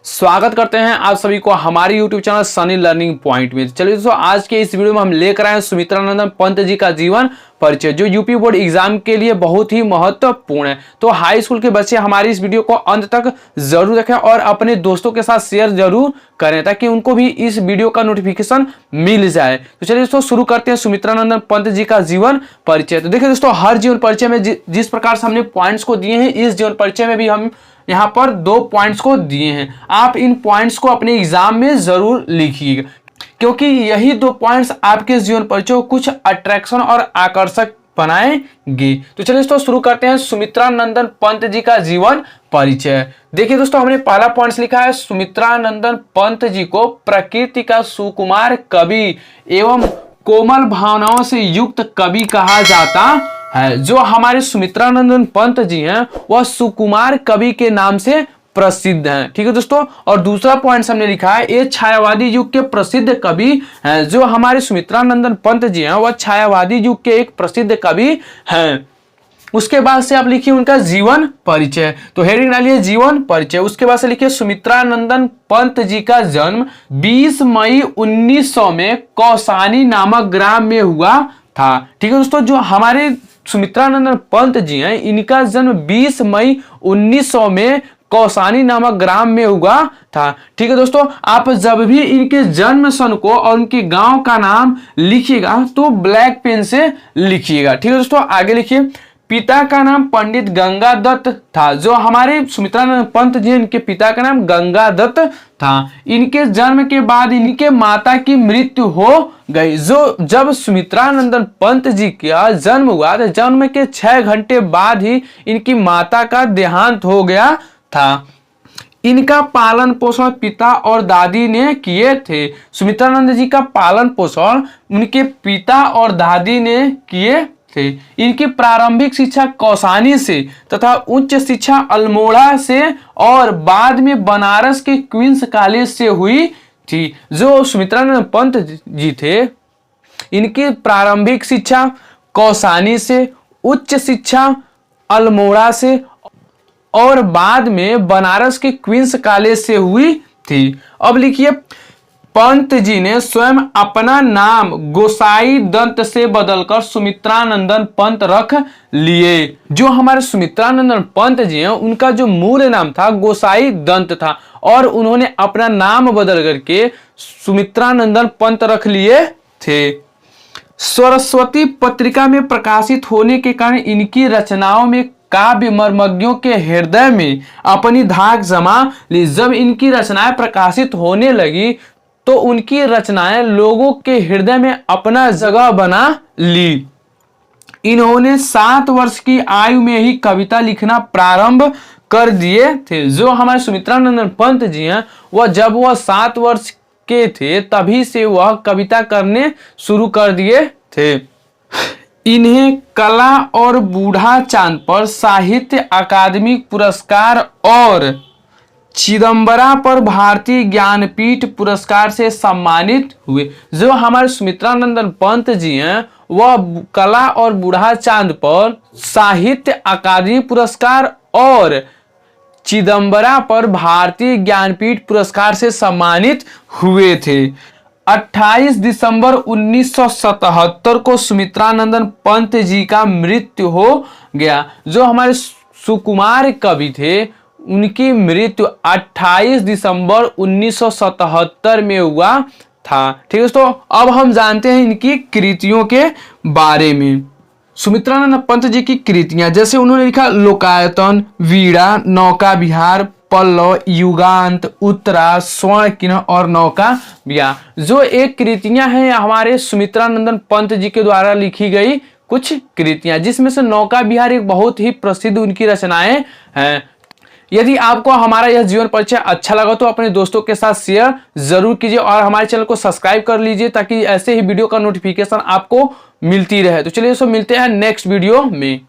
स्वागत करते हैं आप सभी को हमारे YouTube channel Sunny learning point में। चलिए दोस्तों, आज के इस वीडियो में हम लेकर आए हैं सुमित्रानंदन पंत जी का जीवन परिचय, जो यूपी बोर्ड एग्जाम के लिए बहुत ही महत्वपूर्ण है। तो हाई स्कूल के बच्चे हमारी इस वीडियो को अंत तक जरूर देखें और अपने दोस्तों के साथ शेयर जरूर करें ताकि उनको भी इस वीडियो का नोटिफिकेशन मिल जाए। तो चलिए दोस्तों, शुरू करते हैं सुमित्रानंदन पंत जी का जीवन परिचय। तो देखिए दोस्तों, हर जीवन परिचय में जिस प्रकार से हमने पॉइंट्स को दिए हैं, इस जीवन परिचय में भी हम यहाँ पर 2 पॉइंट्स को दिए हैं। आप इन पॉइंट्स को अपने एग्जाम में जरूर लिखिएगा, क्योंकि यही 2 पॉइंट्स आपके जीवन परिचय को कुछ अट्रैक्शन और आकर्षक बनाएंगे। तो चलिए दोस्तों, शुरू करते हैं सुमित्रानंदन पंत जी का जीवन परिचय। देखिए दोस्तों, हमने पहला पॉइंट लिखा है, सुमित्रानंदन पंत जी को प्रकृति का सुकुमार कवि एवं कोमल भावनाओं से युक्त कवि कहा जाता है। जो हमारे सुमित्रानंदन पंत जी हैं वह सुकुमार कवि के नाम से प्रसिद्ध हैं। ठीक है दोस्तों, और दूसरा पॉइंट हमने लिखा है, ये छायावादी युग के प्रसिद्ध कवि हैं। जो हमारे सुमित्रानंदन पंत जी हैं वह छायावादी युग के एक प्रसिद्ध कवि हैं। उसके बाद से आप लिखिए उनका जीवन परिचय। तो हेडिंग डालिए जीवन परिचय। उसके बाद से लिखिए, सुमित्रानंदन पंत जी का जन्म 20 मई 1900 में कौसानी नामक ग्राम में हुआ था। ठीक है दोस्तों, जो हमारे सुमित्रानंदन पंत जी हैं इनका जन्म 20 मई 1900 में कौसानी नामक ग्राम में हुआ था। ठीक है दोस्तों, आप जब भी इनके जन्म सन को और उनके गांव का नाम लिखिएगा तो ब्लैक पेन से लिखिएगा। ठीक है दोस्तों, आगे लिखिए, पिता का नाम पंडित गंगादत्त था। जो हमारे सुमित्रानंदन पंत जी इनके पिता का नाम गंगादत्त था। इनके जन्म के बाद इनके माता की मृत्यु हो गई। जो जब सुमित्रानंदन पंत जी का जन्म हुआ तो जन्म के 6 घंटे बाद ही इनकी माता का देहांत हो गया था। इनका पालन पोषण पिता और दादी ने किए थे। सुमित्रानंद जी का पालन पोषण उनके पिता और दादी ने किए थे। इनकी प्रारंभिक शिक्षा कौसानी से तथा उच्च शिक्षा अल्मोड़ा से और बाद में बनारस के क्वींस कॉलेज से हुई थी। जो सुमित्रानंद पंत जी थे, इनकी प्रारंभिक शिक्षा कौसानी से, उच्च शिक्षा अल्मोड़ा से और बाद में बनारस के क्वींस कॉलेज से हुई थी। अब लिखिए, पंत जी ने स्वयं अपना नाम गोसाई दंत से बदलकर सुमित्रानंदन पंत रख लिए। जो हमारे सुमित्रानंदन पंत जी हैं उनका जो मूल नाम था गोसाई दंत था और उन्होंने अपना नाम बदल करके सुमित्रानंदन पंत रख लिए थे। सरस्वती पत्रिका में प्रकाशित होने के कारण इनकी रचनाओं में काव्य मर्मज्ञों के हृदय में अपनी धाक जमा ली। जब इनकी रचनाएं प्रकाशित होने लगी तो उनकी रचनाएं लोगों के हृदय में अपना जगह बना ली। इन्होंने 7 वर्ष की आयु में ही कविता लिखना प्रारंभ कर दिए थे। जो हमारे सुमित्रानंदन पंत जी हैं जब वह 7 वर्ष के थे तभी से वह कविता करने शुरू कर दिए थे। इन्हें कला और बूढ़ा चांद पर साहित्य अकादमी पुरस्कार और चिदंबरा पर भारतीय ज्ञानपीठ पुरस्कार से सम्मानित हुए। जो हमारे सुमित्रानंदन पंत जी हैं वह कला और बूढ़ा चांद पर साहित्य अकादमी पुरस्कार और चिदंबरा पर भारतीय ज्ञानपीठ पुरस्कार से सम्मानित हुए थे। 28 दिसंबर 1977 को सुमित्रानंदन पंत जी का मृत्यु हो गया। जो हमारे सुकुमार कवि थे उनकी मृत्यु 28 दिसंबर 1977 में हुआ था। ठीक है दोस्तों, अब हम जानते हैं इनकी कृतियों के बारे में। सुमित्रानंद पंत जी की कृतियां, जैसे उन्होंने लिखा लोकायतन, वीणा, नौका विहार, पल्लव, युगांत, उत्तरा, स्वर्ण किन्ह और नौका विहार। जो एक कृतियां हैं हमारे सुमित्रानंदन पंत जी के द्वारा लिखी गई कुछ कृतियां, जिसमें से नौका विहार एक बहुत ही प्रसिद्ध उनकी रचनाएं हैं। यदि आपको हमारा यह जीवन परिचय अच्छा लगा तो अपने दोस्तों के साथ शेयर जरूर कीजिए और हमारे चैनल को सब्सक्राइब कर लीजिए ताकि ऐसे ही वीडियो का नोटिफिकेशन आपको मिलती रहे। तो चलिए दोस्तों, मिलते हैं नेक्स्ट वीडियो में।